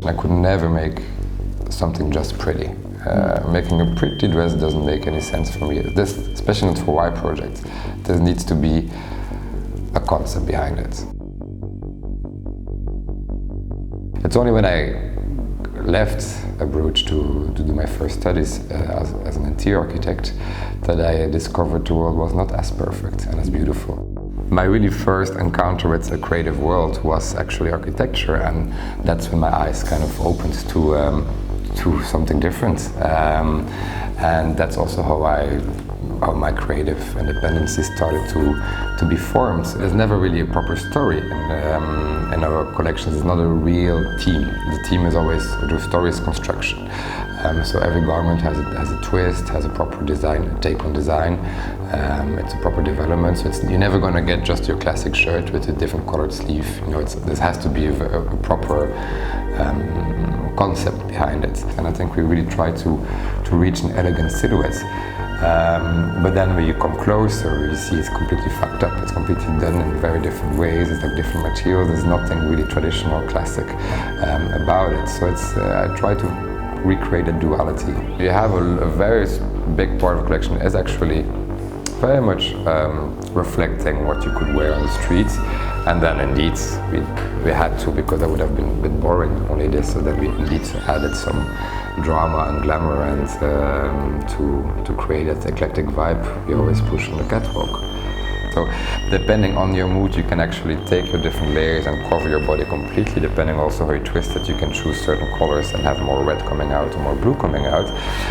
I could never make something just pretty. Making a pretty dress doesn't make any sense for me. This, especially not for Y projects, there needs to be a concept behind it. It's only when I left Bruges to do my first studies as an interior architect that I discovered the world was not as perfect and as beautiful. My really first encounter with the creative world was actually architecture, and that's when my eyes kind of opened to something different. And that's also how my creative independency started to be formed. There's never really a proper story in our collections. It's not a real team. The team is always, the story is construction. So every garment has a twist, has a proper design, take on design. It's a proper development. So you're never going to get just your classic shirt with a different colored sleeve. You know, this has to be a proper concept behind it. And I think we really try to reach an elegant silhouette. But then when you come closer, you see it's completely fucked up. It's completely done in very different ways. It's like different materials. There's nothing really traditional or classic about it. So I try to recreate a duality. You have a very big part of the collection is actually very much reflecting what you could wear on the streets. And then indeed we had to, because that would have been a bit boring, only this, so that we indeed added some drama and glamour, and to create that eclectic vibe we always push on the catwalk. So depending on your mood, you can actually take your different layers and cover your body completely. Depending also how you twist it, you can choose certain colors and have more red coming out or more blue coming out.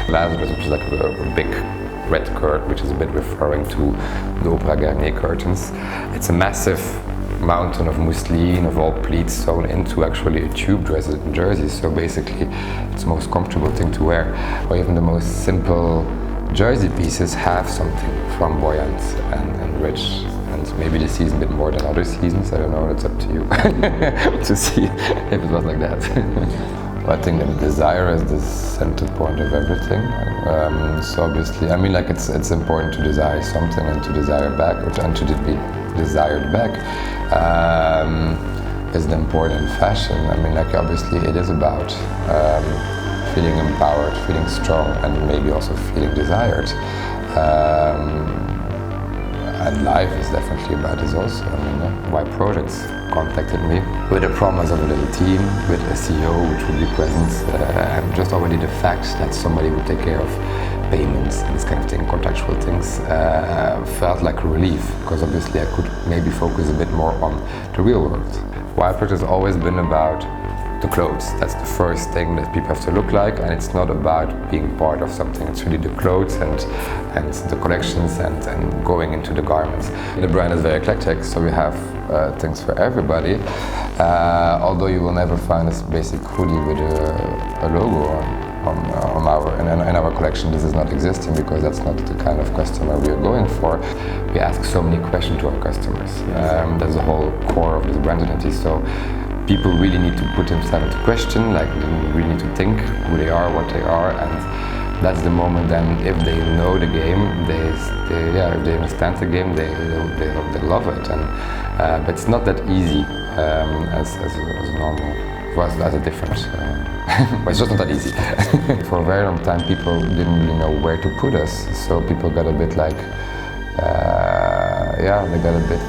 Lazarus, which is like a big red curtain, which is a bit referring to the Opera Garnier curtains. It's a massive mountain of mousseline, of all pleats sewn into actually a tube dress in jersey. So basically, it's the most comfortable thing to wear. Or even the most simple jersey pieces have something flamboyant and rich. And maybe this season a bit more than other seasons. I don't know. It's up to you to see if it was like that. I think that desire is the center point of everything. So obviously, I mean, like it's important to desire something and to desire back, and to be desired back is important in fashion. I mean, like obviously it is about feeling empowered, feeling strong, and maybe also feeling desired. And life is definitely about this also. I mean, Y Projects contacted me with a promise of a little team, with a CEO which would be present, and just already the fact that somebody would take care of payments and this kind of thing, contractual things, felt like a relief, because obviously I could maybe focus a bit more on the real world. Y Project has always been about the clothes. That's the first thing that people have to look like, and it's not about being part of something. It's really the clothes and the collections and going into the garments. The brand is very eclectic, so we have things for everybody. Although you will never find a basic hoodie with a logo in our collection. This is not existing because that's not the kind of customer we are going for. We ask so many questions to our customers. That's the whole core of this brand identity. So people really need to put themselves into question, like they really need to think who they are, what they are, and that's the moment then, if they know the game, if they understand the game, they love it. And but it's not that easy as normal. For us, that's a difference. But it's just not that easy. For a very long time, people didn't really know where to put us, so people got a bit like, they got a bit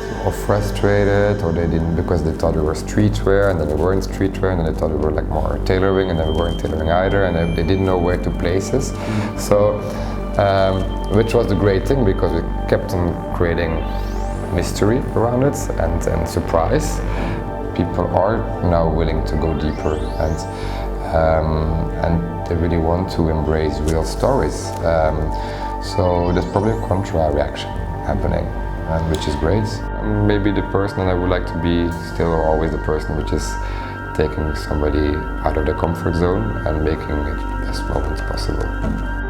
frustrated, or they didn't, because they thought we were streetwear, and then they weren't streetwear, and then they thought we were like more tailoring, and then we weren't tailoring either, and they didn't know where to place us. So, which was the great thing, because we kept on creating mystery around it and surprise. People are now willing to go deeper, and they really want to embrace real stories. So there's probably a contra reaction happening, which is great. Maybe the person that I would like to be still always the person which is taking somebody out of their comfort zone and making it the best moments possible.